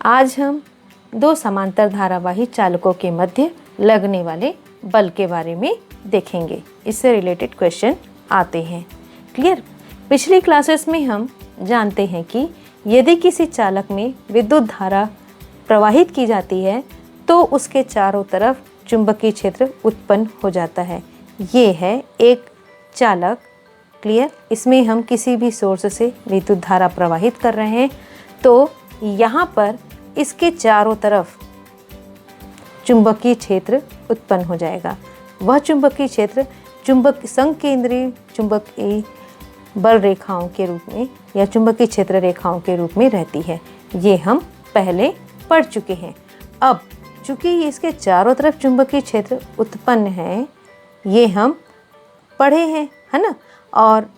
आज हम दो समांतर धारावाही चालकों के मध्य लगने वाले बल के बारे में देखेंगे। इससे रिलेटेड क्वेश्चन आते हैं। क्लियर? पिछली क्लासेस में हम जानते हैं कि यदि किसी चालक में विद्युत धारा प्रवाहित की जाती है तो उसके चारों तरफ चुंबकीय क्षेत्र उत्पन्न हो जाता है। ये है एक चालक। क्लियर? इसमें हम किसी भी सोर्स से विद्युत धारा प्रवाहित कर रहे हैं तो यहाँ पर इसके चारों तरफ चुंबकीय क्षेत्र उत्पन्न हो जाएगा। वह चुंबकीय क्षेत्र संकेंद्रीय चुंबकीय बल रेखाओं के रूप में या चुंबकीय क्षेत्र रेखाओं के रूप में रहती है। ये हम पहले पढ़ चुके हैं। अब चूंकि इसके चारों तरफ चुंबकीय क्षेत्र उत्पन्न है, ये हम पढ़े हैं, है ना। और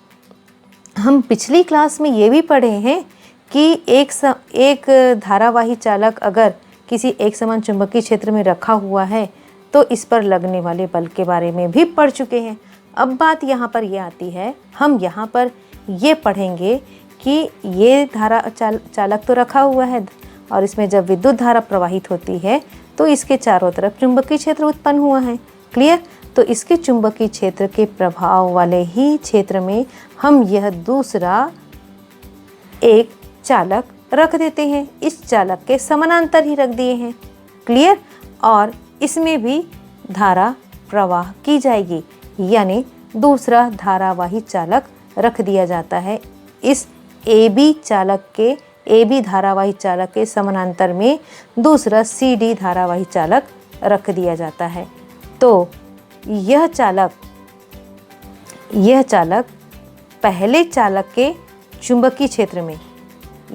हम पिछली क्लास में ये भी पढ़े हैं कि एक धारावाही चालक अगर किसी एक समान चुंबकीय क्षेत्र में रखा हुआ है तो इस पर लगने वाले बल के बारे में भी पढ़ चुके हैं। अब बात यहाँ पर ये आती है, हम यहाँ पर ये पढ़ेंगे कि ये चालक तो रखा हुआ है और इसमें जब विद्युत धारा प्रवाहित होती है तो इसके चारों तरफ चुंबकीय क्षेत्र उत्पन्न हुआ है। क्लियर? तो इसके चुंबकीय क्षेत्र के प्रभाव वाले ही क्षेत्र में हम यह दूसरा एक चालक रख देते हैं। इस चालक के समानांतर ही रख दिए हैं। क्लियर? और इसमें भी धारा प्रवाह की जाएगी, यानी दूसरा धारावाही चालक रख दिया जाता है। इस AB धारावाही चालक के समानांतर में दूसरा CD धारावाही चालक रख दिया जाता है। तो यह चालक पहले चालक के चुंबकीय क्षेत्र में,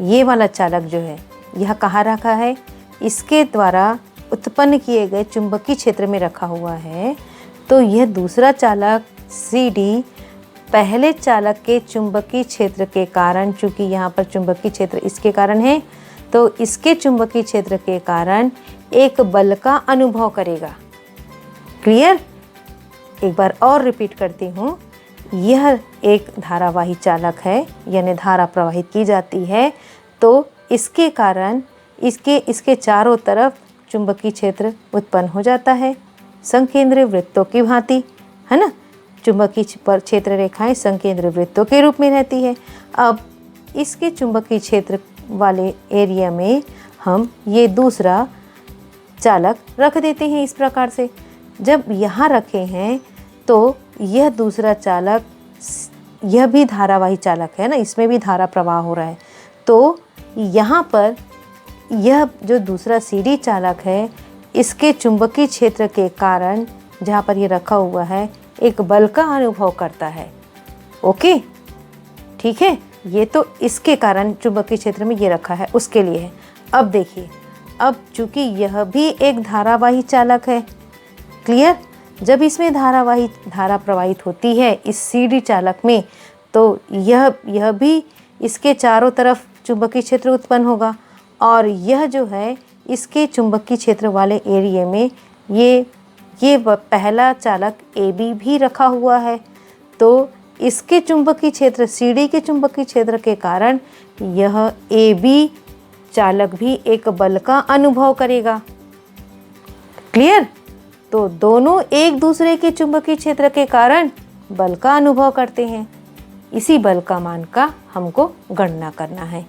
ये वाला चालक जो है यह कहाँ रखा है, इसके द्वारा उत्पन्न किए गए चुंबकीय क्षेत्र में रखा हुआ है। तो यह दूसरा चालक CD पहले चालक के चुंबकीय क्षेत्र के कारण, चूंकि यहाँ पर चुंबकीय क्षेत्र इसके कारण है, तो इसके चुंबकीय क्षेत्र के कारण एक बल का अनुभव करेगा। क्लियर? एक बार और रिपीट करती हूँ। यह एक धारावाही चालक है, यानी धारा प्रवाहित की जाती है तो इसके कारण इसके चारों तरफ चुंबकीय क्षेत्र उत्पन्न हो जाता है, संकेंद्रीय वृत्तों की भांति, है ना। चुंबकीय क्षेत्र रेखाएं संकेंद्रीय वृत्तों के रूप में रहती है। अब इसके चुंबकीय क्षेत्र वाले एरिया में हम ये दूसरा चालक रख देते हैं इस प्रकार से। जब यहाँ रखे हैं तो यह दूसरा चालक, यह भी धारावाही चालक है ना, इसमें भी धारा प्रवाह हो रहा है। तो यहाँ पर यह जो दूसरा CD चालक है, इसके चुंबकीय क्षेत्र के कारण जहाँ पर ये रखा हुआ है एक बल का अनुभव करता है। ओके, ठीक है। ये तो इसके कारण चुंबकीय क्षेत्र में ये रखा है, उसके लिए है। अब देखिए, अब चूंकि यह भी एक धारावाही चालक है। क्लियर? जब इसमें धारा प्रवाहित होती है इस CD चालक में, तो यह भी इसके चारों तरफ चुंबकीय क्षेत्र उत्पन्न होगा और यह जो है इसके चुंबकीय क्षेत्र वाले एरिया में ये पहला चालक AB भी रखा हुआ है। तो इसके चुंबकीय क्षेत्र CD के चुंबकीय क्षेत्र के कारण यह AB चालक भी एक बल का अनुभव करेगा। क्लियर? तो दोनों एक दूसरे के चुंबकीय क्षेत्र के कारण बल का अनुभव करते हैं। इसी बल का मान का हमको गणना करना है।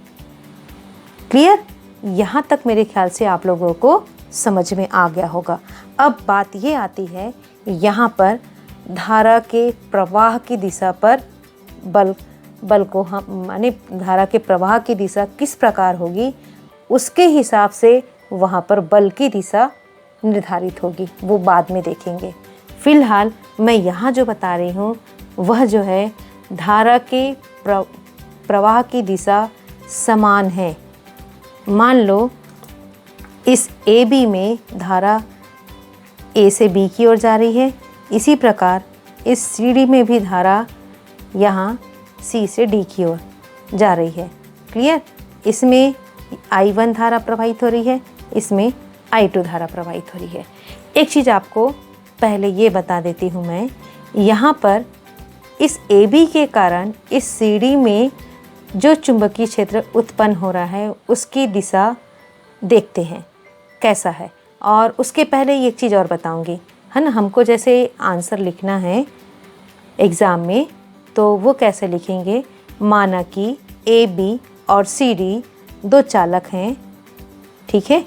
क्लियर? यहाँ तक मेरे ख्याल से आप लोगों को समझ में आ गया होगा। अब बात ये आती है, यहाँ पर धारा के प्रवाह की दिशा पर बल को हम माने धारा के प्रवाह की दिशा किस प्रकार होगी, उसके हिसाब से वहाँ पर बल की दिशा निर्धारित होगी, वो बाद में देखेंगे। फिलहाल मैं यहाँ जो बता रही हूँ वह जो है धारा के प्रवाह की दिशा समान है। मान लो इस AB में धारा A से B की ओर जा रही है, इसी प्रकार इस CD में भी धारा यहाँ C से D की ओर जा रही है। क्लियर? इसमें I1 धारा प्रवाहित हो रही है, इसमें I2 धारा प्रवाहित हो रही है। एक चीज़ आपको पहले ये बता देती हूँ मैं, यहाँ पर इस AB के कारण इस CD में जो चुंबकीय क्षेत्र उत्पन्न हो रहा है उसकी दिशा देखते हैं कैसा है। और उसके पहले एक चीज़ और बताऊंगी, है ना, हमको जैसे आंसर लिखना है एग्ज़ाम में तो वो कैसे लिखेंगे। माना कि ए बी और सी डी दो चालक हैं, ठीक है,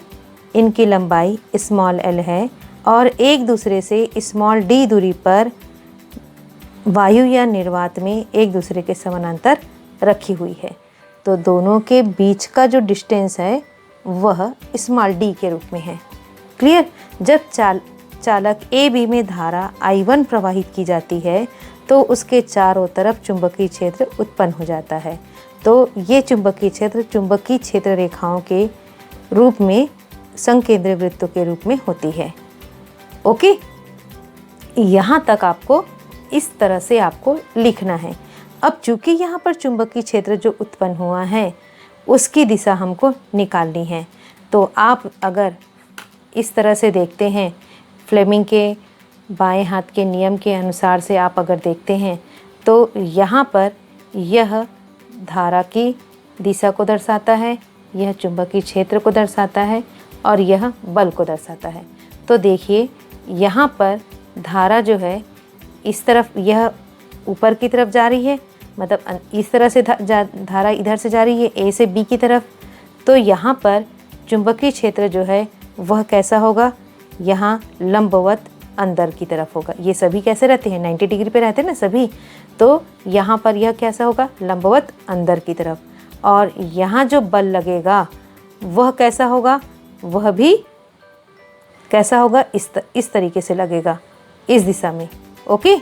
इनकी लंबाई स्मॉल एल है और एक दूसरे से स्मॉल डी दूरी पर वायु या निर्वात में एक दूसरे के समानांतर रखी हुई है। तो दोनों के बीच का जो डिस्टेंस है वह स्मॉल डी के रूप में है। क्लियर। जब चालक ए बी में धारा I1 प्रवाहित की जाती है तो उसके चारों तरफ चुंबकीय क्षेत्र उत्पन्न हो जाता है। तो ये चुंबकीय क्षेत्र रेखाओं के रूप में संकेंद्रीय वृत्तों के रूप में होती है। ओके, यहाँ तक आपको इस तरह से आपको लिखना है। अब चूंकि यहाँ पर चुंबकीय क्षेत्र जो उत्पन्न हुआ है उसकी दिशा हमको निकालनी है। तो आप अगर इस तरह से देखते हैं, फ्लेमिंग के बाएं हाथ के नियम के अनुसार से आप अगर देखते हैं तो यहाँ पर यह धारा की दिशा को दर्शाता है, यह चुंबकीय क्षेत्र को दर्शाता है और यह बल को दर्शाता है। तो देखिए यहाँ पर धारा जो है इस तरफ यह ऊपर की तरफ जा रही है, मतलब इस तरह से धारा इधर से जा रही है ए से बी की तरफ। तो यहाँ पर चुंबकीय क्षेत्र जो है वह कैसा होगा, यहाँ लंबवत अंदर की तरफ होगा। ये सभी कैसे रहते हैं, 90 डिग्री पे रहते हैं ना सभी। तो यहाँ पर यह कैसा होगा, लंबवत अंदर की तरफ। और यहाँ जो बल लगेगा वह कैसा होगा, वह भी कैसा होगा, इस तरीके से लगेगा, इस दिशा में। ओके,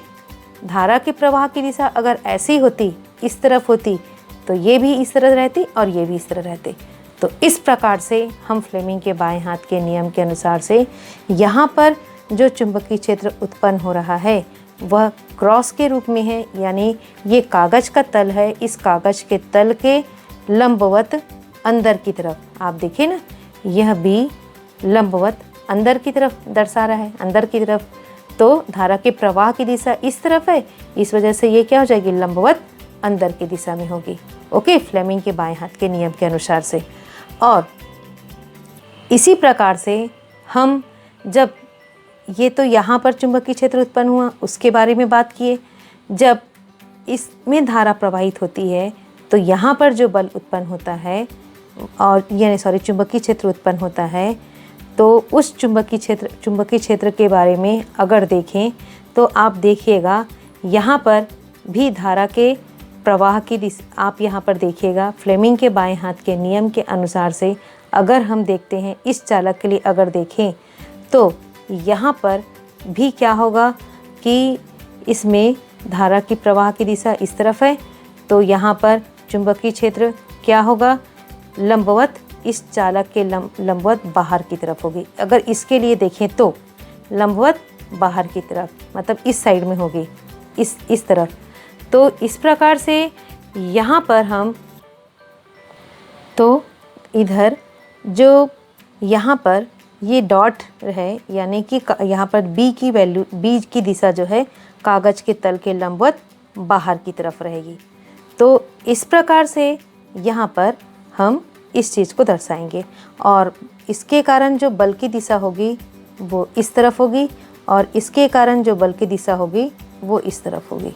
धारा के प्रवाह की दिशा अगर ऐसी होती, इस तरफ होती, तो ये भी इस तरह रहती और ये भी इस तरह रहते। तो इस प्रकार से हम फ्लेमिंग के बाएं हाथ के नियम के अनुसार से यहाँ पर जो चुंबकीय क्षेत्र उत्पन्न हो रहा है वह क्रॉस के रूप में है, यानी ये कागज का तल है, इस कागज के तल के लंबवत अंदर की तरफ। आप देखिए ना, यह भी लंबवत अंदर की तरफ दर्शा रहा है, अंदर की तरफ। तो धारा के प्रवाह की दिशा इस तरफ है, इस वजह से ये क्या हो जाएगी, लंबवत अंदर की दिशा में होगी। ओके, फ्लेमिंग के बाएं हाथ के नियम के अनुसार से। और इसी प्रकार से हम जब ये तो यहाँ पर चुंबकीय क्षेत्र उत्पन्न हुआ उसके बारे में बात किए। जब इसमें धारा प्रवाहित होती है तो यहाँ पर जो बल उत्पन्न होता है और यानी चुंबकीय क्षेत्र उत्पन्न होता है, तो उस चुंबकीय क्षेत्र के बारे में अगर देखें तो आप देखिएगा यहाँ पर भी धारा के प्रवाह की दिशा आप यहाँ पर देखिएगा। फ्लेमिंग के बाएं हाथ के नियम के अनुसार से अगर हम देखते हैं, इस चालक के लिए अगर देखें तो यहाँ पर भी क्या होगा कि इसमें धारा की प्रवाह की दिशा इस तरफ है, तो यहाँ पर चुंबकीय क्षेत्र क्या होगा, लंबवत, इस चालक के लंबवत बाहर की तरफ होगी। अगर इसके लिए देखें तो लंबवत बाहर की तरफ, मतलब इस साइड में होगी, इस तरफ। तो इस प्रकार से यहाँ पर हम तो इधर जो यहाँ पर ये डॉट है, यानी कि यहाँ पर बी की वैल्यू, बी की दिशा जो है कागज के तल के लंबवत बाहर की तरफ रहेगी। तो इस प्रकार से यहाँ पर हम इस चीज़ को दर्शाएंगे और इसके कारण जो बल की दिशा होगी वो इस तरफ होगी और इसके कारण जो बल की दिशा होगी वो इस तरफ होगी,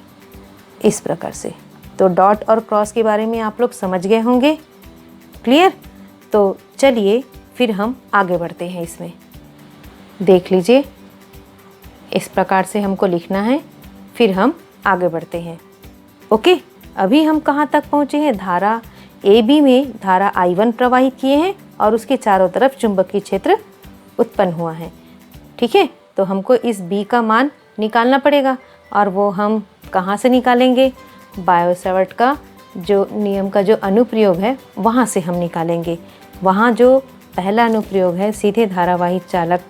इस प्रकार से। तो डॉट और क्रॉस के बारे में आप लोग समझ गए होंगे। क्लियर। तो चलिए फिर हम आगे बढ़ते हैं। इसमें देख लीजिए, इस प्रकार से हमको लिखना है, फिर हम आगे बढ़ते हैं। ओके, अभी हम कहाँ तक पहुँचे हैं, धारा ए बी में धारा I1 प्रवाहित किए हैं और उसके चारों तरफ चुंबकीय क्षेत्र उत्पन्न हुआ है। ठीक है, तो हमको इस बी का मान निकालना पड़ेगा और वो हम कहाँ से निकालेंगे, बायो-सैवर्ट का जो नियम का जो अनुप्रयोग है वहाँ से हम निकालेंगे। वहाँ जो पहला अनुप्रयोग है, सीधे धारावाही चालक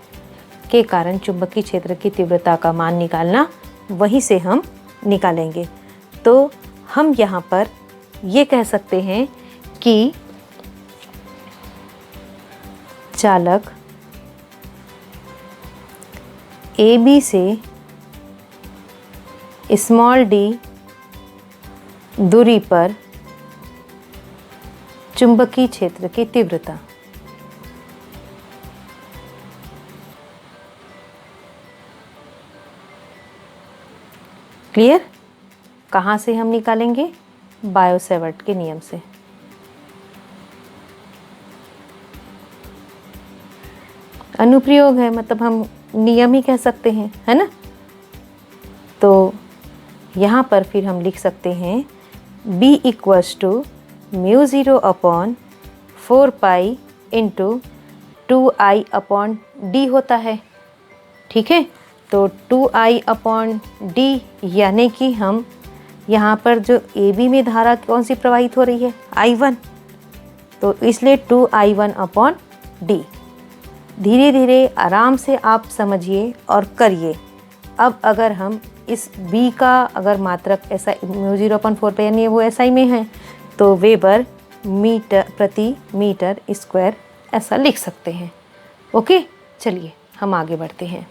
के कारण चुंबकीय क्षेत्र की तीव्रता का मान निकालना, वहीं से हम निकालेंगे। तो हम यहाँ पर ये कह सकते हैं कि चालक ए बी से स्मॉल डी दूरी पर चुंबकीय क्षेत्र की तीव्रता क्लियर? कहाँ से हम निकालेंगे? बायो-सैवर्ट के नियम से। अनुप्रयोग है, मतलब हम नियम ही कह सकते हैं, है ना? तो यहाँ पर फिर हम लिख सकते हैं B equals to mu 0 upon 4 pi into 2i upon D होता है। ठीक है, तो 2i अपॉन डी, यानी कि हम यहाँ पर जो AB में धारा कौन सी प्रवाहित हो रही है? I1, तो इसलिए 2i1 अपॉन डी। धीरे धीरे आराम से आप समझिए और करिए। अब अगर हम इस B का अगर मात्रक ऐसा म्यू 0/4 पे यानी वो SI में है, तो वेबर मीटर प्रति मीटर स्क्वायर ऐसा लिख सकते हैं। ओके, चलिए हम आगे बढ़ते हैं।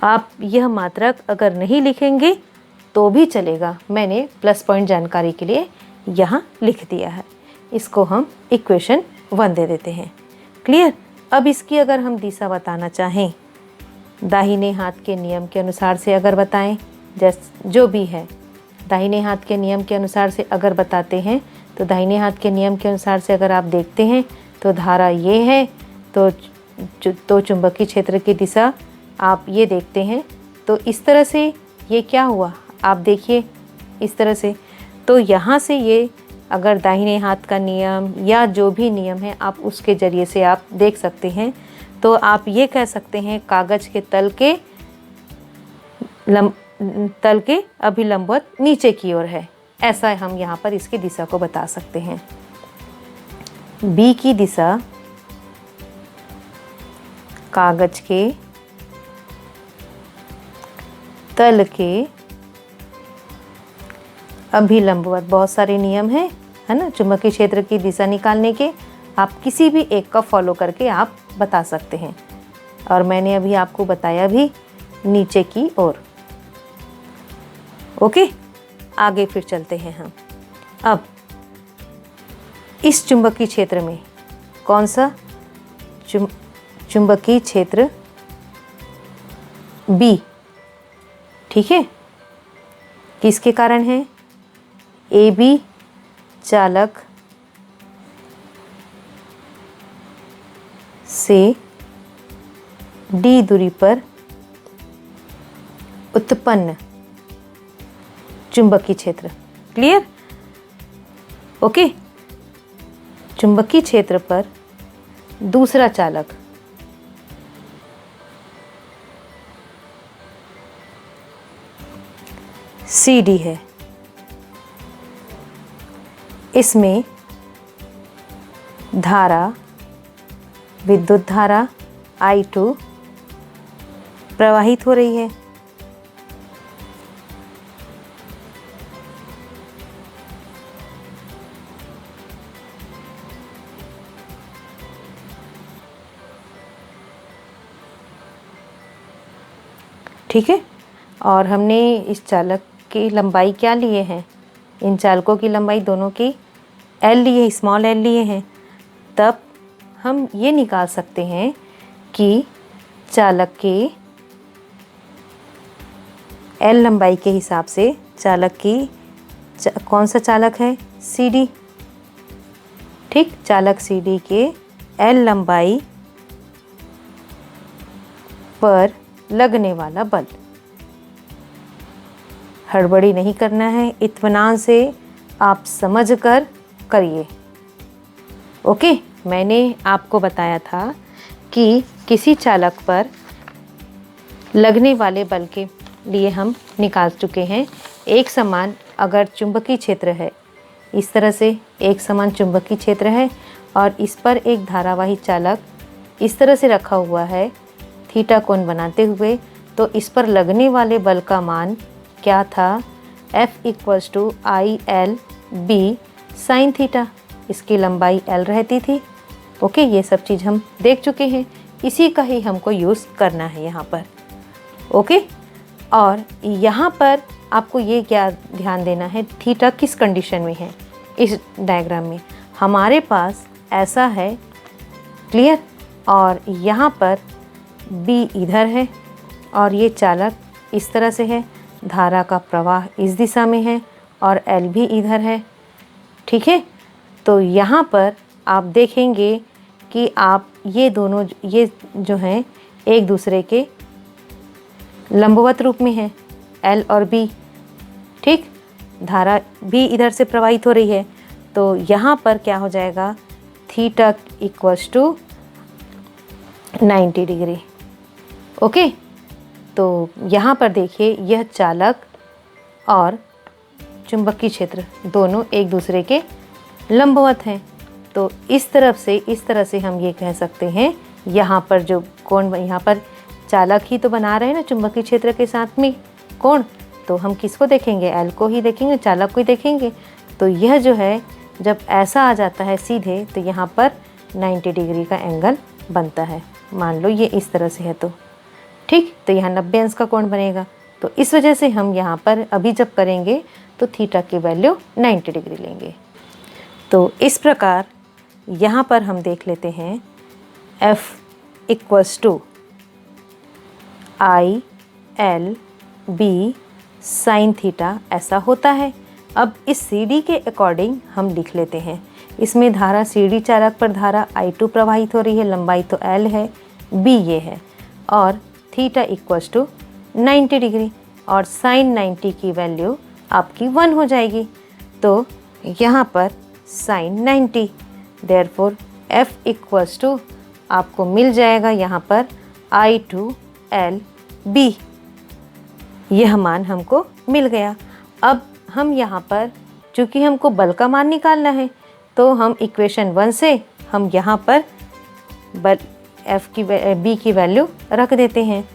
आप यह मात्रक अगर नहीं लिखेंगे तो भी चलेगा, मैंने प्लस पॉइंट जानकारी के लिए यहाँ लिख दिया है। इसको हम इक्वेशन 1 दे देते हैं। क्लियर? अब इसकी अगर हम दिशा बताना चाहें, दाहिने हाथ के नियम के अनुसार से अगर बताएं, जो भी है दाहिने हाथ के नियम के अनुसार से अगर बताते हैं, तो दाहिने हाथ के नियम के अनुसार से अगर आप देखते हैं तो धारा ये है, तो चुंबकीय क्षेत्र की दिशा आप ये देखते हैं। तो इस तरह से ये क्या हुआ, आप देखिए इस तरह से। तो यहाँ से ये अगर दाहिने हाथ का नियम या जो भी नियम है आप उसके ज़रिए से आप देख सकते हैं, तो आप ये कह सकते हैं कागज़ के तल के अभिलंबवत नीचे की ओर है। ऐसा हम यहाँ पर इसकी दिशा को बता सकते हैं। B की दिशा कागज़ के तल के अभिलंबवत, बहुत सारे नियम हैं, है ना, चुंबकीय क्षेत्र की दिशा निकालने के। आप किसी भी एक का फॉलो करके आप बता सकते हैं, और मैंने अभी आपको बताया भी नीचे की ओर। ओके, आगे फिर चलते हैं हम। अब इस चुंबकीय क्षेत्र में कौन सा चुंबकीय क्षेत्र B, ठीक है, किसके कारण है? AB चालक से D दूरी पर उत्पन्न चुंबकीय क्षेत्र। क्लियर? ओके, चुंबकीय क्षेत्र पर दूसरा चालक CD है। इसमें धारा, विद्युत धारा I2 प्रवाहित हो रही है। ठीक है, और हमने इस चालक की लंबाई क्या लिए हैं? इन चालकों की लंबाई दोनों की L लिए, स्मॉल l लिए हैं। तब हम ये निकाल सकते हैं कि चालक के L लंबाई के हिसाब से चालक की कौन सा चालक है? CD। ठीक, चालक CD के L लंबाई पर लगने वाला बल। हड़बड़ी नहीं करना है, इत्मीनान से आप समझकर करिए। ओके, मैंने आपको बताया था कि किसी चालक पर लगने वाले बल के लिए हम निकाल चुके हैं। एक समान अगर चुंबकीय क्षेत्र है, इस तरह से एक समान चुंबकीय क्षेत्र है और इस पर एक धारावाही चालक इस तरह से रखा हुआ है थीटा कोण बनाते हुए, तो इस पर लगने वाले बल का मान क्या था? F equals to ILB sine theta. इसकी लंबाई L रहती थी। ओके, ये सब चीज़ हम देख चुके हैं, इसी का ही हमको यूज़ करना है यहाँ पर। ओके, और यहाँ पर आपको ये क्या ध्यान देना है, थीटा किस कंडीशन में है? इस डायग्राम में हमारे पास ऐसा है। क्लियर? और यहाँ पर B इधर है और ये चालक इस तरह से है। धारा का प्रवाह इस दिशा में है और L भी इधर है। ठीक है, तो यहाँ पर आप देखेंगे कि आप ये दोनों ये जो हैं एक दूसरे के लंबवत रूप में है, L और B। ठीक, धारा भी इधर से प्रवाहित हो रही है, तो यहाँ पर क्या हो जाएगा, theta equals to 90 degree. Okay, तो यहाँ पर देखिए यह चालक और चुंबकीय क्षेत्र दोनों एक दूसरे के लंबवत हैं। तो इस तरह से हम ये कह सकते हैं, यहाँ पर जो कोण, यहाँ पर चालक ही तो बना रहे हैं ना चुंबकीय क्षेत्र के साथ में कोण, तो हम किसको देखेंगे, L को ही देखेंगे, चालक को ही देखेंगे। तो यह जो है जब ऐसा आ जाता है सीधे, तो यहाँ पर 90 डिग्री का एंगल बनता है। मान लो ये इस तरह से है तो ठीक, तो यहाँ 90 अंश का कोण बनेगा। तो इस वजह से हम यहाँ पर अभी जब करेंगे तो थीटा की वैल्यू 90 डिग्री लेंगे। तो इस प्रकार यहाँ पर हम देख लेते हैं F equals to I L B sine theta, ऐसा होता है। अब इस CD के अकॉर्डिंग हम लिख लेते हैं। इसमें धारा CD चालक पर धारा I2 प्रवाहित हो रही है, लंबाई तो L है, B ये है, और थीटा इक्वल्स टू 90 डिग्री, और साइन 90 की वैल्यू आपकी 1 हो जाएगी। तो यहाँ पर sine 90, therefore F equals to आपको मिल जाएगा यहाँ पर I2 L B, यह मान हमको मिल गया। अब हम यहाँ पर चूँकि हमको बल का मान निकालना है, तो हम इक्वेशन 1 से हम यहाँ पर बल B की वैल्यू रख देते हैं।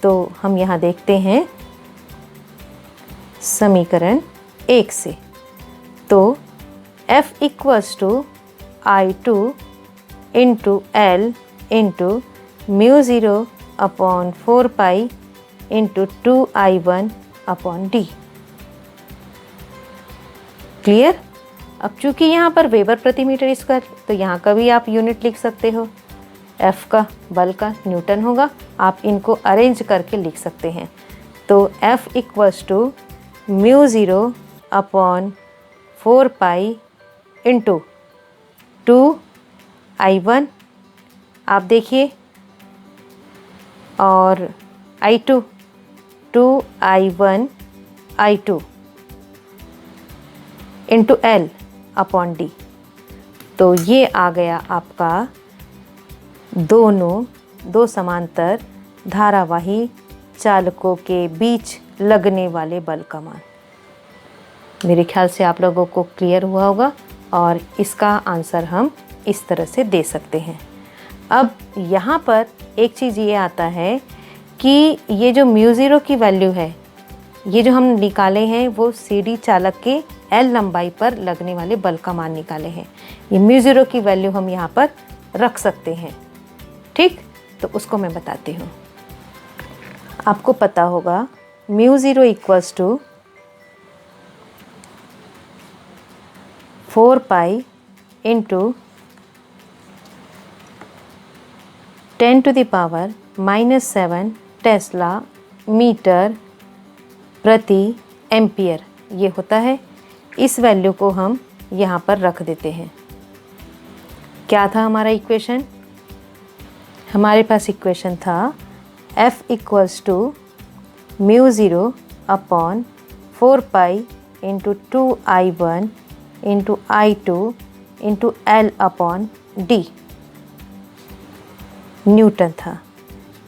तो हम यहाँ देखते हैं समीकरण 1 से, तो F equals to I2 into L into mu 0 upon 4 pi into 2I1 upon D। Clear? अब चूंकि यहाँ पर वेबर प्रति मीटर स्क्वायर, तो यहाँ का भी आप यूनिट लिख सकते हो। F का बल का न्यूटन होगा, आप इनको अरेंज करके लिख सकते हैं। तो F equals to mu 0 upon 4 pi into 2I1, आप देखिए, और I2 2I1 I2 into L upon D। तो ये आ गया आपका दो समांतर धारावाही चालकों के बीच लगने वाले बल का मान। मेरे ख्याल से आप लोगों को क्लियर हुआ होगा, और इसका आंसर हम इस तरह से दे सकते हैं। अब यहाँ पर एक चीज़ ये आता है कि ये जो म्यू 0 की वैल्यू है, ये जो हम निकाले हैं वो CD चालक के L लंबाई पर लगने वाले बल का मान निकाले हैं। ये म्यू 0 की वैल्यू हम यहाँ पर रख सकते हैं। ठीक, तो उसको मैं बताती हूँ। आपको पता होगा mu 0 equals to 4 pi into 10⁻⁻7 tesla metre प्रति एम्पियर ये होता है। इस वैल्यू को हम यहाँ पर रख देते हैं। क्या था हमारा इक्वेशन? हमारे पास इक्वेशन था F equals to mu 0 upon 4 pi into 2I1 into I2 into L upon D, newton था।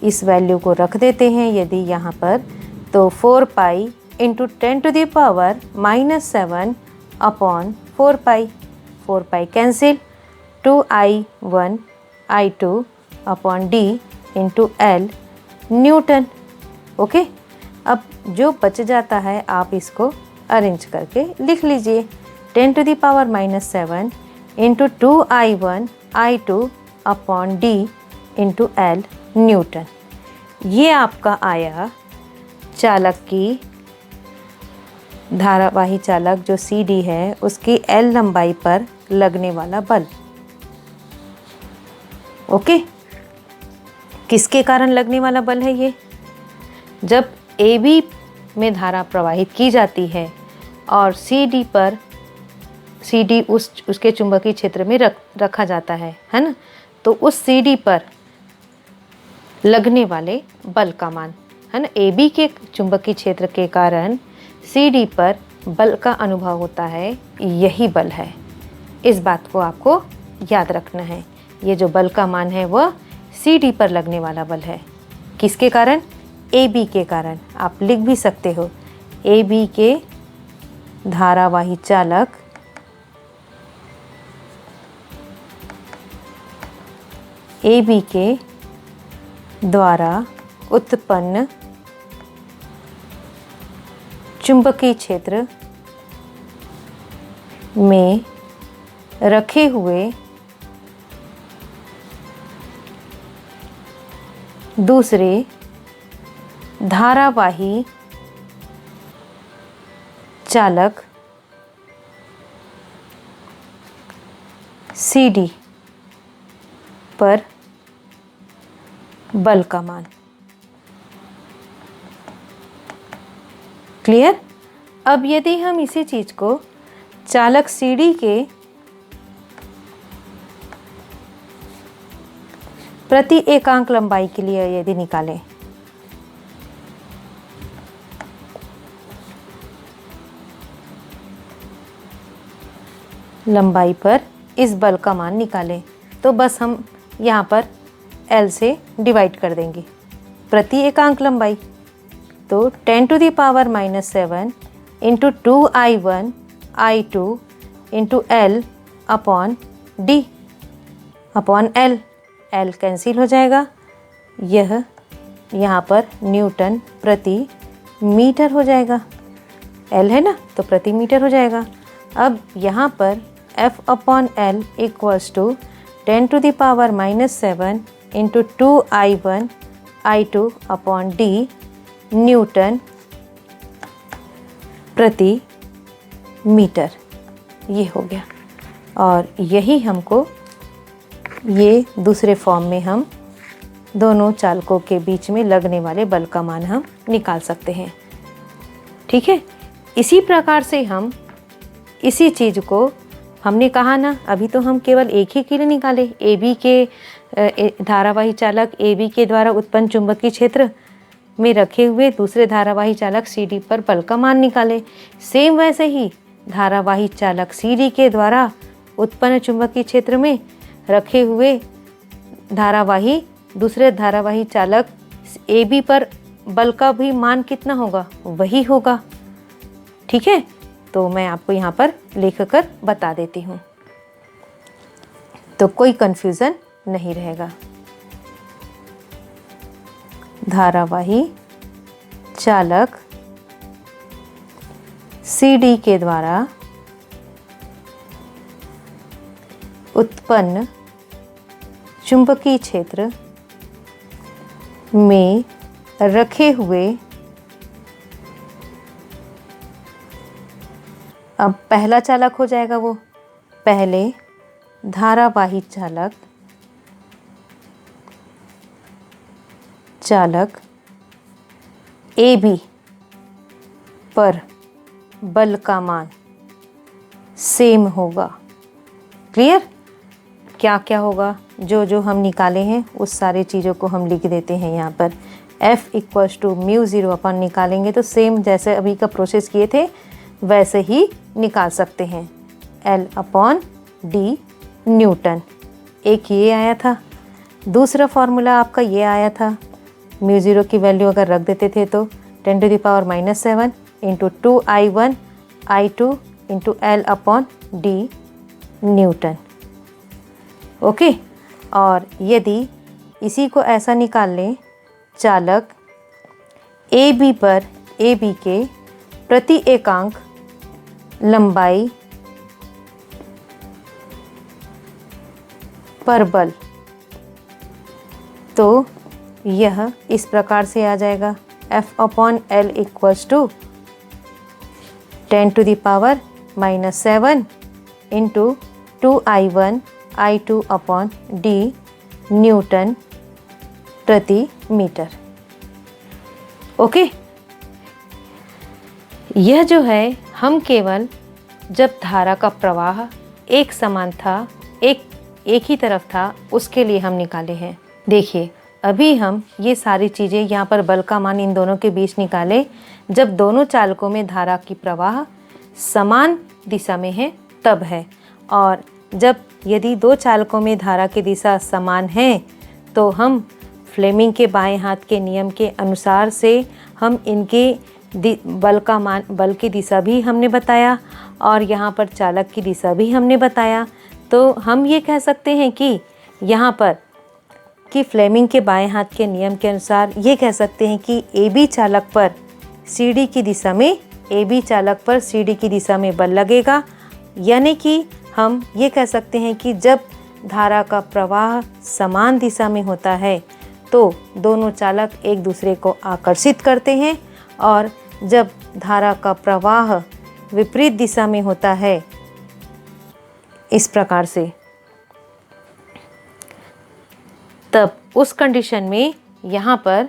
इस वैल्यू को रख देते हैं यदि यहाँ पर, तो 4 pi into 10⁻⁻7 upon 4 pi cancel, 2I1 I2 upon D into L Newton. Okay, अब जो बच जाता है आप इसको अरेंज करके लिख लीजिए। 10⁻⁻7 into 2I1 I2 upon D into L Newton. ये आपका आया चालक की, धारावाही चालक जो CD है उसकी L लंबाई पर लगने वाला बल। ओके, किसके कारण लगने वाला बल है ये? जब AB में धारा प्रवाहित की जाती है और CD उसके चुंबकीय क्षेत्र में रखा जाता है ना। तो उस CD पर लगने वाले बल का मान है ना, AB के चुंबकीय क्षेत्र के कारण CD पर बल का अनुभव होता है, यही बल है। इस बात को आपको याद रखना है। ये जो बल का मान है वह CD पर लगने वाला बल है। किसके कारण? AB के कारण। आप लिख भी सकते हो, AB के धारावाही चालक AB के द्वारा उत्पन्न चुंबकीय क्षेत्र में रखे हुए दूसरे धारावाही चालक CD पर बल का मान। क्लियर? अब यदि हम इसी चीज को चालक CD के प्रति एकांक लंबाई के लिए यदि निकालें, लंबाई पर इस बल का मान निकालें, तो बस हम यहाँ पर L से डिवाइड कर देंगे प्रति एकांक लंबाई। तो 10⁻⁻7 into 2I1 I2 into L upon D upon L। L cancel हो जाएगा, यह यहाँ पर न्यूटन प्रति मीटर हो जाएगा। L है ना, तो प्रति मीटर हो जाएगा। अब यहाँ पर F upon L equals to 10⁻⁻7 into 2I1 I2 upon D newton प्रति मीटर, ये हो गया। और यही हमको ये दूसरे फॉर्म में हम दोनों चालकों के बीच में लगने वाले बल का मान हम निकाल सकते हैं। ठीक है, इसी प्रकार से हम इसी चीज़ को हमने कहा ना, अभी तो हम केवल एक ही के लिए निकाले, AB के धारावाही चालक AB के द्वारा उत्पन्न चुंबकीय क्षेत्र में रखे हुए दूसरे धारावाही चालक CD पर बल का मान निकाले। सेम वैसे ही धारावाही चालक CD के द्वारा उत्पन्न चुंबकीय क्षेत्र में रखे हुए दूसरे धारावाही चालक AB पर बल का भी मान कितना होगा, वही होगा। ठीक है, तो मैं आपको यहाँ पर लिख कर बता देती हूँ, तो कोई कंफ्यूजन नहीं रहेगा। धारावाही चालक CD के द्वारा उत्पन्न चुंबकीय क्षेत्र में रखे हुए, अब पहला चालक हो जाएगा वो, पहले धारावाही चालक AB पर बल का मान सेम होगा। क्लियर? क्या क्या होगा, जो जो हम निकाले हैं उस सारी चीज़ों को हम लिख देते हैं यहाँ पर। F इक्वल्स टू μ0 अपन निकालेंगे तो सेम जैसे अभी का प्रोसेस किए थे वैसे ही निकाल सकते हैं। L अपॉन D न्यूटन, एक ये आया था, दूसरा फॉर्मूला आपका ये आया था। μ0 की वैल्यू अगर रख देते थे तो 10⁻⁻7 into 2I1 I2 into L upon D Newton. Okay, और यदि इसी को ऐसा निकाल लें, चालक AB पर AB के प्रति एकांक लंबाई पर बल, तो यह इस प्रकार से आ जाएगा। F upon L equals to 10⁻⁻7 into 2I1 I2 upon D newton प्रति मीटर। ओके, यह जो है हम केवल जब धारा का प्रवाह एक समान था, एक ही तरफ था, उसके लिए हम निकाले हैं। देखिए अभी हम ये सारी चीज़ें यहाँ पर बल का मान इन दोनों के बीच निकाले जब दोनों चालकों में धारा की प्रवाह समान दिशा में है तब है। और जब यदि दो चालकों में धारा की दिशा समान है तो हम फ्लेमिंग के बाएं हाथ के नियम के अनुसार से हम इनके बल की दिशा भी हमने बताया और यहाँ पर चालक की दिशा भी हमने बताया। तो हम ये कह सकते हैं कि यहाँ पर कि फ्लेमिंग के बाएं हाथ के नियम के अनुसार ये कह सकते हैं कि AB चालक पर CD की दिशा में बल लगेगा। यानी कि हम ये कह सकते हैं कि जब धारा का प्रवाह समान दिशा में होता है तो दोनों चालक एक दूसरे को आकर्षित करते हैं, और जब धारा का प्रवाह विपरीत दिशा में होता है इस प्रकार से, तब उस कंडीशन में यहाँ पर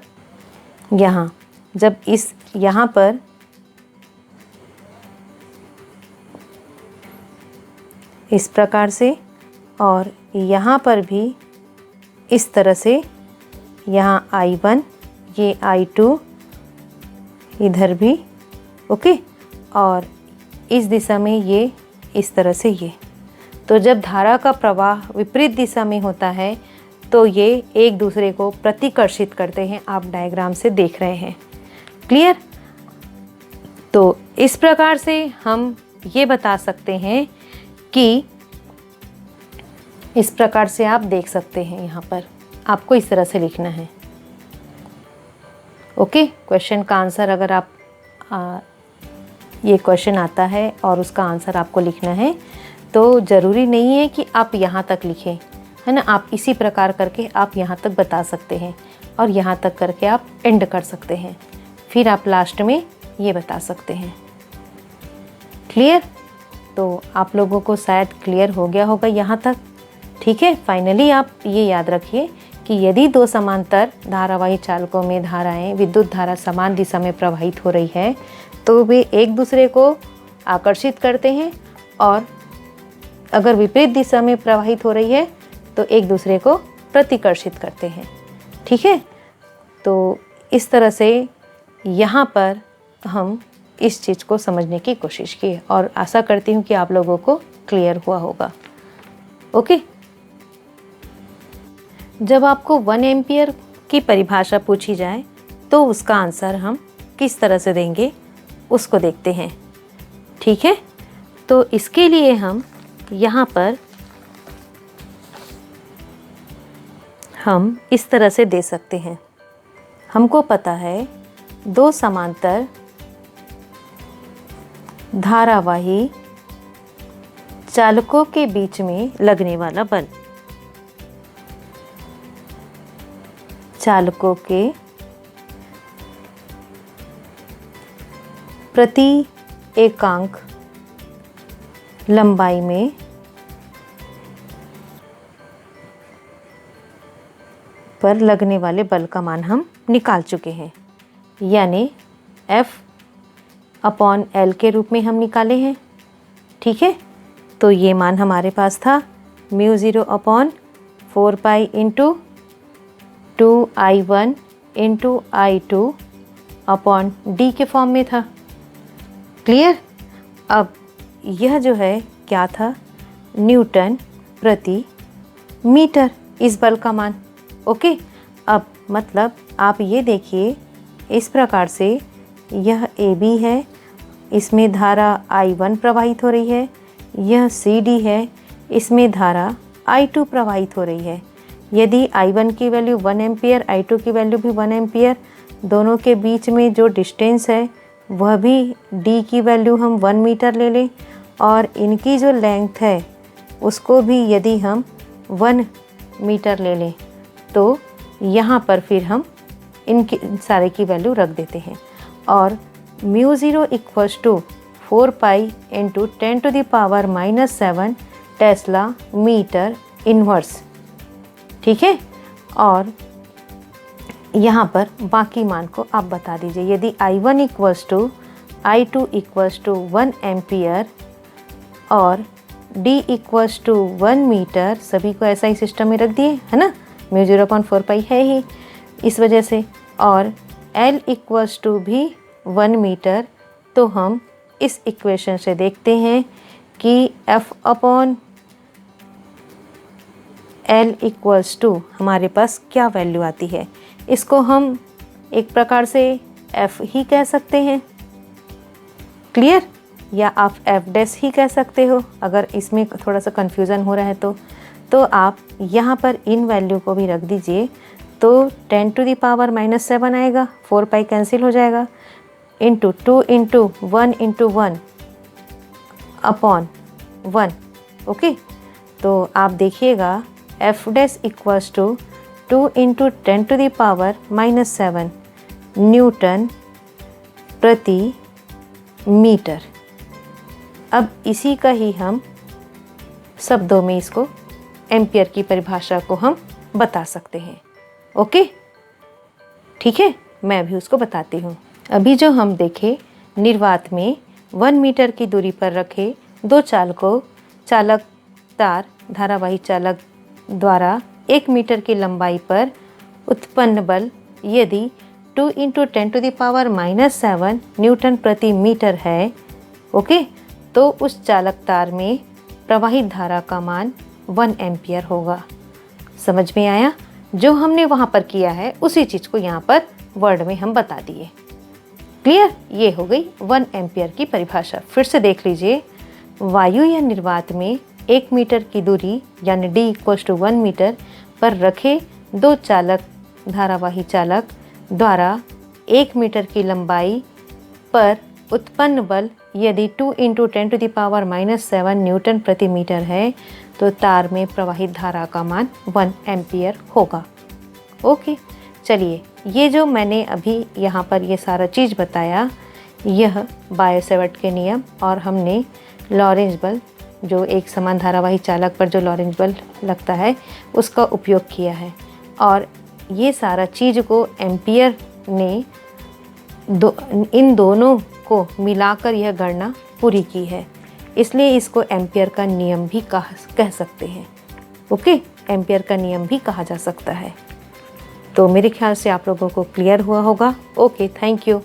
इस प्रकार से और यहाँ पर भी इस तरह से, यहाँ I1 ये I2 इधर भी ओके, और इस दिशा में ये इस तरह से ये। तो जब धारा का प्रवाह विपरीत दिशा में होता है तो ये एक दूसरे को प्रतिकर्षित करते हैं। आप डायग्राम से देख रहे हैं, क्लियर। तो इस प्रकार से हम ये बता सकते हैं कि इस प्रकार से आप देख सकते हैं, यहाँ पर आपको इस तरह से लिखना है। ओके, क्वेश्चन का आंसर अगर आप ये क्वेश्चन आता है और उसका आंसर आपको लिखना है तो ज़रूरी नहीं है कि आप यहाँ तक लिखें, है ना। आप इसी प्रकार करके आप यहाँ तक बता सकते हैं और यहाँ तक करके आप एंड कर सकते हैं, फिर आप लास्ट में ये बता सकते हैं। क्लियर। तो आप लोगों को शायद क्लियर हो गया होगा यहाँ तक, ठीक है। फाइनली आप ये याद रखिए कि यदि दो समांतर धारावाही चालकों में धाराएं विद्युत धारा समान दिशा में प्रवाहित हो रही है तो वे एक दूसरे को आकर्षित करते हैं, और अगर विपरीत दिशा में प्रवाहित हो रही है तो एक दूसरे को प्रतिकर्षित करते हैं, ठीक है। तो इस तरह से यहाँ पर हम इस चीज़ को समझने की कोशिश की और आशा करती हूँ कि आप लोगों को क्लियर हुआ होगा। ओके। जब आपको 1 एम्पियर की परिभाषा पूछी जाए तो उसका आंसर हम किस तरह से देंगे उसको देखते हैं, ठीक है। तो इसके लिए हम यहाँ पर हम इस तरह से दे सकते हैं। हमको पता है दो समांतर धारावाही चालकों के बीच में लगने वाला बल, चालकों के प्रति एकांक लंबाई में पर लगने वाले बल का मान हम निकाल चुके हैं, यानी F/L के रूप में हम निकाले हैं, ठीक है। तो ये मान हमारे पास था μ0/4 pi into 2I1 into I2 upon D के फॉर्म में था, क्लियर। अब यह जो है क्या था, न्यूटन प्रति मीटर इस बल का मान, ओके। अब मतलब आप ये देखिए इस प्रकार से, यह AB है, इसमें धारा I1 प्रवाहित हो रही है, यह CD है, इसमें धारा I2 प्रवाहित हो रही है। यदि I1 की वैल्यू 1 एम्पियर, I2 की वैल्यू भी 1 एम्पियर, दोनों के बीच में जो डिस्टेंस है वह भी D की वैल्यू हम 1 मीटर ले लें, और इनकी जो लेंथ है उसको भी यदि हम 1 मीटर ले लें तो यहाँ पर फिर हम इनकी सारे की वैल्यू रख देते हैं, और μ0 = 4 pi into 10⁻⁻7 tesla metre inverse, ठीक है। और यहाँ पर बाकी मान को आप बता दीजिए। यदि I1 = I2 equals to 1 ampere और D इक्वल्स टू 1 मीटर, सभी को ऐसा ही सिस्टम में रख दिए है ना, म्यू 0.4 पाई है ही इस वजह से, और L इक्वल्स टू भी 1 मीटर। तो हम इस इक्वेशन से देखते हैं कि F upon L equals to हमारे पास क्या वैल्यू आती है। इसको हम एक प्रकार से F ही कह सकते हैं, क्लियर, या आप F डैश ही कह सकते हो अगर इसमें थोड़ा सा कन्फ्यूज़न हो रहा है तो आप यहाँ पर इन वैल्यू को भी रख दीजिए। तो 10 टू द पावर -7 आएगा, 4 पाई कैंसिल हो जाएगा, into 2 into 1 into 1 upon 1। Okay, तो आप देखिएगा F dash equals to 2 into 10 to the power -7 newton प्रति मीटर। अब इसी का ही हम शब्दों में इसको एम्पियर की परिभाषा को हम बता सकते हैं। ओके, ठीक है, मैं भी उसको बताती हूँ। अभी जो हम देखें, निर्वात में 1 मीटर की दूरी पर रखे दो चालक तार धारावाही चालक द्वारा 1 मीटर की लंबाई पर उत्पन्न बल यदि 2 into 10 to the power -7 newton प्रति मीटर है, ओके, तो उस चालक तार में प्रवाहित धारा का मान 1 एम्पियर होगा। समझ में आया? जो हमने वहाँ पर किया है उसी चीज़ को यहाँ पर वर्ड में हम बता दिए। क्लियर? ये हो गई 1 एम्पियर की परिभाषा। फिर से देख लीजिए, वायु या निर्वात में 1 मीटर की दूरी यानी D इक्वल्स टू 1 मीटर पर रखे दो धारावाही चालक द्वारा 1 मीटर की लंबाई पर उत्पन्न बल यदि 2 into 10 to the power -7 newton प्रति मीटर है, तो तार में प्रवाहित धारा का मान 1 एम्पियर होगा। ओके, चलिए, ये जो मैंने अभी यहाँ पर ये सारा चीज़ बताया, यह बायो-सैवर्ट के नियम और हमने लॉरेंज बल, जो एक समान धारावाही चालक पर जो लॉरेंज बल लगता है, उसका उपयोग किया है। और ये सारा चीज़ को एम्पियर ने इन दोनों को मिलाकर यह गणना पूरी की है, इसलिए इसको एम्पियर का नियम भी कह सकते हैं। ओके, एम्पियर का नियम भी कहा जा सकता है। तो मेरे ख्याल से आप लोगों को क्लियर हुआ होगा। Okay, thank you.